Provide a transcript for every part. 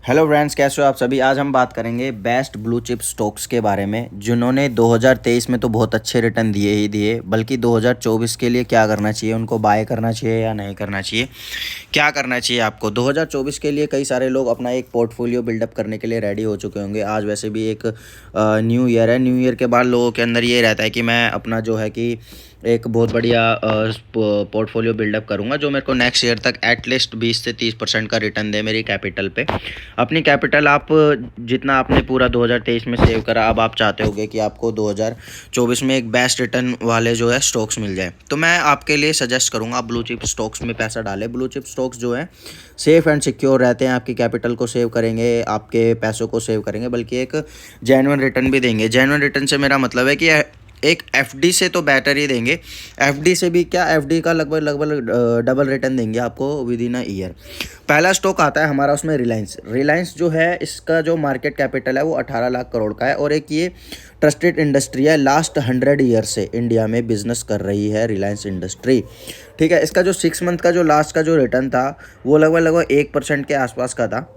Hello friends, कैसे हो आप सभी। आज हम बात करेंगे बेस्ट ब्लू चिप स्टॉक्स के बारे में, जिन्होंने 2023 में तो बहुत अच्छे रिटर्न दिए ही दिए, बल्कि 2024 के लिए क्या करना चाहिए, उनको बाय करना चाहिए या नहीं करना चाहिए, क्या करना चाहिए आपको 2024 के लिए। कई सारे लोग अपना एक पोर्टफोलियो बिल्डअप करने के लिए रेडी हो चुके होंगे। आज वैसे भी एक न्यू ईयर है। न्यू ईयर के बाद लोगों के अंदर ये रहता है कि मैं अपना जो है कि एक बहुत बढ़िया पोर्टफोलियो बिल्डअप करूंगा, जो मेरे को नेक्स्ट ईयर तक एटलीस्ट 20 से 30% का रिटर्न दे मेरी कैपिटल पे। अपनी कैपिटल आप जितना आपने पूरा 2023 में सेव करा, अब आप चाहते होगे कि आपको 2024 में एक बेस्ट रिटर्न वाले जो है स्टॉक्स मिल जाए, तो मैं आपके लिए सजेस्ट करूंगा आप ब्लू चिप स्टॉक्स में पैसा डालें। ब्लू चिप स्टॉक्स जो है सेफ एंड सिक्योर रहते हैं, आपकी कैपिटल को सेव करेंगे, आपके पैसों को सेव करेंगे, बल्कि एक जेन्युइन रिटर्न भी देंगे। जेन्युइन रिटर्न से मेरा मतलब है कि एक एफडी से तो बेटर ही देंगे। एफडी से भी क्या, एफडी का लगभग लगभग डबल रिटर्न देंगे आपको विद इन अ ईयर। पहला स्टॉक आता है हमारा उसमें रिलायंस जो है, इसका जो मार्केट कैपिटल है वो 18 लाख करोड़ का है, और एक ये ट्रस्टेड इंडस्ट्री है। लास्ट 100 ईयर से इंडिया में बिजनेस कर रही है रिलायंस इंडस्ट्री। ठीक है, इसका जो 6 मंथ का जो लास्ट का जो रिटर्न था वो लगभग लगभग 1% के आसपास का था।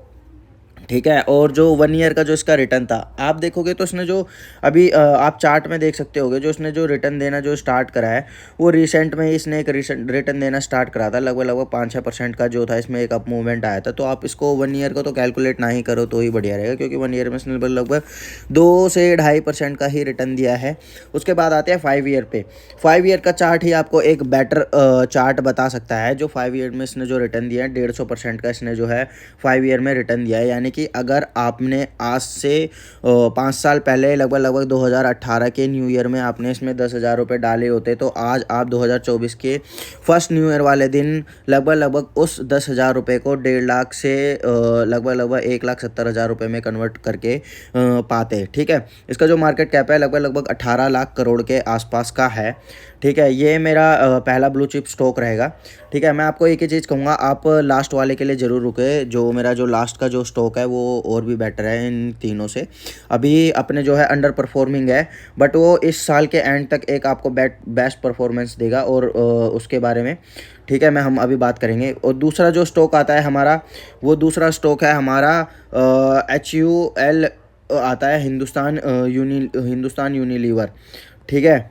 ठीक है, और जो 1 ईयर का जो इसका रिटर्न था, आप देखोगे तो इसने जो अभी आप चार्ट में देख सकते होगे, जो इसने जो रिटर्न देना जो स्टार्ट करा है वो रिसेंट में ही इसने एक रिटर्न देना स्टार्ट करा था। लगभग लगभग 5-6% का जो था इसमें एक अप मूवमेंट आया था। तो आप इसको 1 ईयर का तो कैलकुलेट ना ही करो तो ही बढ़िया रहेगा, क्योंकि 1 ईयर में इसने लगभग 2 से 2.5% का ही रिटर्न दिया है। उसके बाद आते हैं 5 ईयर पे। 5 ईयर का चार्ट ही आपको एक बेटर चार्ट बता सकता है। जो 5 ईयर में इसने जो रिटर्न दिया है 150% का इसने जो है 5 ईयर में रिटर्न दिया है। यानी कि अगर आपने आज से 5 साल पहले लगभग लगभग 2018 के न्यू ईयर में आपने इसमें 10,000 रुपये डाले होते, तो आज आप 2024 के फर्स्ट न्यू ईयर वाले दिन लगभग लगभग उस 10,000 रुपये को 1.5 लाख से लगभग लगभग 1,70,000 रुपये में कन्वर्ट करके पाते। ठीक है, इसका जो मार्केट कैप है लगभग लगभग 18 लाख करोड़ के आसपास का है। ठीक है, ये मेरा पहला ब्लू चिप स्टॉक रहेगा। ठीक है, मैं आपको एक ही चीज़ कहूँगा, आप लास्ट वाले के लिए ज़रूर रुके। जो मेरा जो लास्ट का जो स्टॉक है वो और भी बेटर है इन तीनों से। अभी अपने जो है अंडर परफॉर्मिंग है, बट वो इस साल के एंड तक एक आपको बेस्ट परफॉर्मेंस देगा, और उसके बारे में ठीक है हम अभी बात करेंगे। और दूसरा जो स्टॉक आता है हमारा, वो दूसरा स्टॉक है हमारा HUL आता है, हिंदुस्तान यूनिलीवर। ठीक है,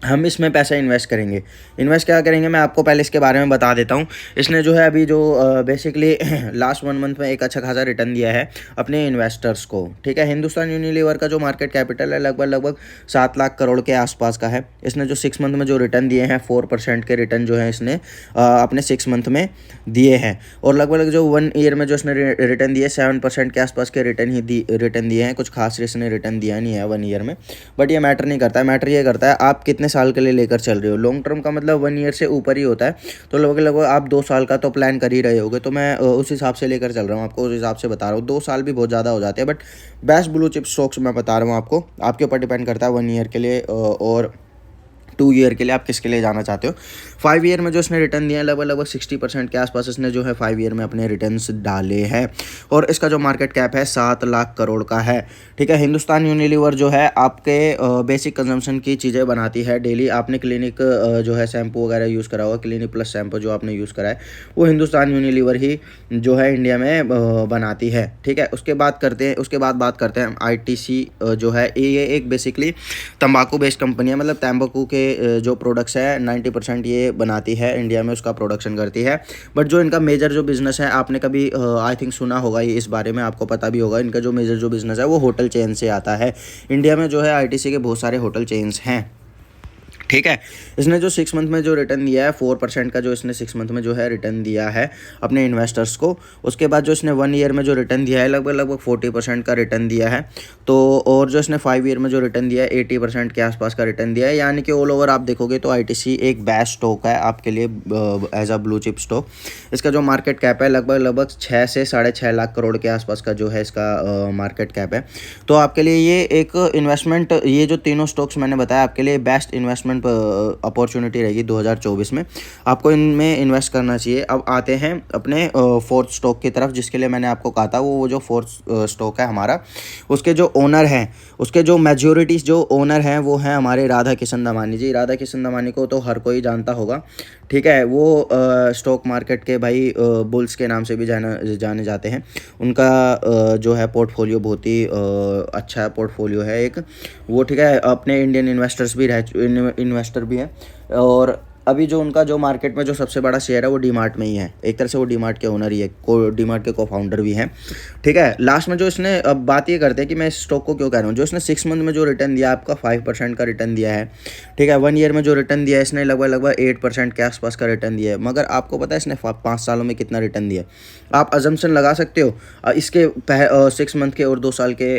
हम इसमें पैसा इन्वेस्ट करेंगे। इन्वेस्ट क्या करेंगे मैं आपको पहले इसके बारे में बता देता हूँ। इसने जो है अभी जो बेसिकली लास्ट 1 मंथ में एक अच्छा खासा रिटर्न दिया है अपने इन्वेस्टर्स को। ठीक है, हिंदुस्तान यूनिलीवर का जो मार्केट कैपिटल है लगभग लगभग 7 लाख करोड़ के आसपास का है। इसने जो 6 मंथ में जो रिटर्न दिए हैं 4% के रिटर्न जो है इसने अपने 6 मंथ में दिए हैं, और लगभग लगभग जो 1 ईयर में जो इसने रिटर्न दिए 7% के आसपास के रिटर्न दिए हैं। कुछ खास इसने रिटर्न दिया नहीं है 1 ईयर में, बट ये मैटर नहीं करता है। मैटर ये करता है आप कितने साल के लिए लेकर चल रहे हो। लॉन्ग टर्म का मतलब 1 ईयर से ऊपर ही होता है, तो लगभग लगभग आप 2 साल का तो प्लान कर ही रहे होगे। तो मैं उस हिसाब से लेकर चल रहा हूँ, आपको उस हिसाब से बता रहा हूँ। 2 साल भी बहुत ज़्यादा हो जाते हैं, but best blue chip stocks मैं बता रहा हूँ आपको। आपके ऊपर डिपेंड करता है 1 ईयर के लिए और 2 ईयर के लिए आप किसके लिए जाना चाहते हो। 5 ईयर में जो इसने रिटर्न दिया है लगभग लगभग 60% के आसपास इसने जो है 5 ईयर में अपने रिटर्न्स डाले हैं, और इसका जो मार्केट कैप है 7 लाख करोड़ का है। ठीक है, हिंदुस्तान यूनिलीवर जो है आपके बेसिक कंजम्पशन की चीज़ें बनाती है डेली। आपने क्लिनिक जो है शैम्पू वगैरह यूज़ करा हुआ, क्लिनिक प्लस शैम्पू जो आपने यूज़ करा है वो हिंदुस्तान यूनिलीवर ही जो है इंडिया में बनाती है। ठीक है, उसके बाद बात करते हैं ITC जो है, ये एक बेसिकली तंबाकू बेस्ड कंपनी है। मतलब तंबाकू के जो प्रोडक्ट्स है 90% ये बनाती है इंडिया में, उसका प्रोडक्शन करती है। बट जो इनका मेजर जो बिज़नेस है, आपने कभी आई थिंक सुना होगा ये, इस बारे में आपको पता भी होगा, इनका जो मेजर जो बिज़नेस है वो होटल चेन से आता है। इंडिया में जो है ITC के बहुत सारे होटल चेन्स हैं। ठीक है, इसने जो 6 मंथ में जो रिटर्न दिया है 4% का जो इसने 6 मंथ में जो है रिटर्न दिया है अपने इन्वेस्टर्स को। उसके बाद जो इसने 1 ईयर में जो रिटर्न दिया है लगभग लगभग 40% का रिटर्न दिया है। तो और जो इसने 5 ईयर में जो रिटर्न दिया है 80% के आसपास का रिटर्न दिया है। यानी कि ऑल ओवर आप देखोगे तो ITC एक बेस्ट स्टॉक है आपके लिए as a blue chip stock. इसका जो मार्केट कैप है लगभग लगभग 6 से 6.5 लाख करोड़ के आसपास का जो है इसका मार्केट कैप है। तो आपके लिए ये एक इन्वेस्टमेंट, ये जो तीनों स्टॉक्स मैंने बताया आपके लिए बेस्ट इन्वेस्टमेंट अपॉर्चुनिटी रहेगी 2024 में, आपको इनमें इन्वेस्ट करना चाहिए। अब आते हैं अपने फोर्थ स्टॉक की तरफ, जिसके लिए मैंने आपको कहा था वो जो फोर्थ स्टॉक है हमारा, उसके जो ओनर हैं, उसके जो मेजॉरिटी जो ओनर हैं वो हैं हमारे राधा किशन दमानी जी। राधा किशन दमानी को तो हर कोई जानता होगा, ठीक है। वो स्टॉक मार्केट के भाई बुल्स के नाम से भी जाने जाते हैं। उनका जो है पोर्टफोलियो बहुत ही अच्छा पोर्टफोलियो है एक वो, ठीक है। अपने इंडियन इन्वेस्टर भी हैं। और अभी जो उनका जो मार्केट में जो सबसे बड़ा शेयर है वो डीमार्ट में ही है। एक तरह से वो डीमार्ट के ओनर ही है, डीमार्ट के को फाउंडर भी हैं, ठीक है। लास्ट में जो इसने, अब बात ये करते हैं कि मैं इस स्टॉक को क्यों कह रहा हूँ, जो इसने 6 मंथ में जो रिटर्न दिया आपका 5% का रिटर्न दिया है, ठीक है। 1 ईयर में जो रिटर्न दिया है इसने लगभग 8% के आसपास का रिटर्न दिया है। मगर आपको पता है इसने 5 सालों में कितना रिटर्न दिया है? आप अजम्पशन लगा सकते हो इसके 6 मंथ के और 2 साल के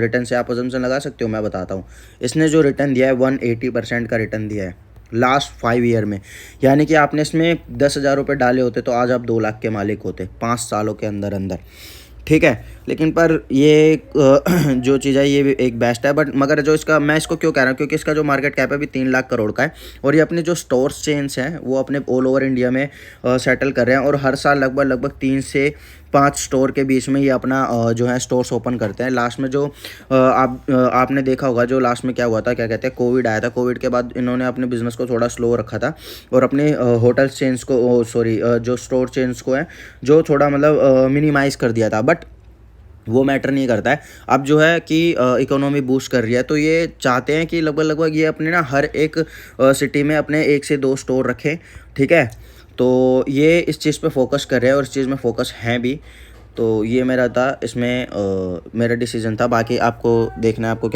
रिटर्न से आप अजम्पशन लगा सकते हो। मैं बताता हूँ, इसने जो रिटर्न दिया है 180% का रिटर्न दिया है लास्ट 5 ईयर में। यानी कि आपने इसमें 10,000 रुपये डाले होते तो आज आप 2 लाख के मालिक होते 5 सालों के अंदर अंदर, ठीक है। लेकिन पर ये जो चीज़ है ये भी एक बेस्ट है, बट मगर जो इसका, मैं इसको क्यों कह रहा हूँ, क्योंकि इसका जो मार्केट कैप है अभी 3 लाख करोड़ का है। और ये अपने जो स्टोर्स चेन्स हैं वो अपने ऑल ओवर इंडिया में सेटल कर रहे हैं। और हर साल लगभग 3 से 5 स्टोर के बीच में ये अपना जो है स्टोर्स ओपन करते हैं। लास्ट में जो आपने देखा होगा, जो लास्ट में क्या हुआ था, क्या कहते हैं, कोविड आया था। कोविड के बाद इन्होंने अपने बिजनेस को थोड़ा स्लो रखा था और अपने होटल चेन्स को जो स्टोर चेन्स को है जो थोड़ा मतलब मिनिमाइज़ कर दिया था। बट वो मैटर नहीं करता है। अब जो है कि इकोनॉमी बूस्ट कर रही है, तो ये चाहते हैं कि लगभग ये अपने ना हर एक सिटी में अपने 1 से 2 स्टोर रखें, ठीक है। तो ये इस चीज़ पे फोकस कर रहे हैं और इस चीज़ में फोकस हैं भी। तो ये मेरा था, इसमें मेरा डिसीजन था। बाकी आपको देखना है आपको क्या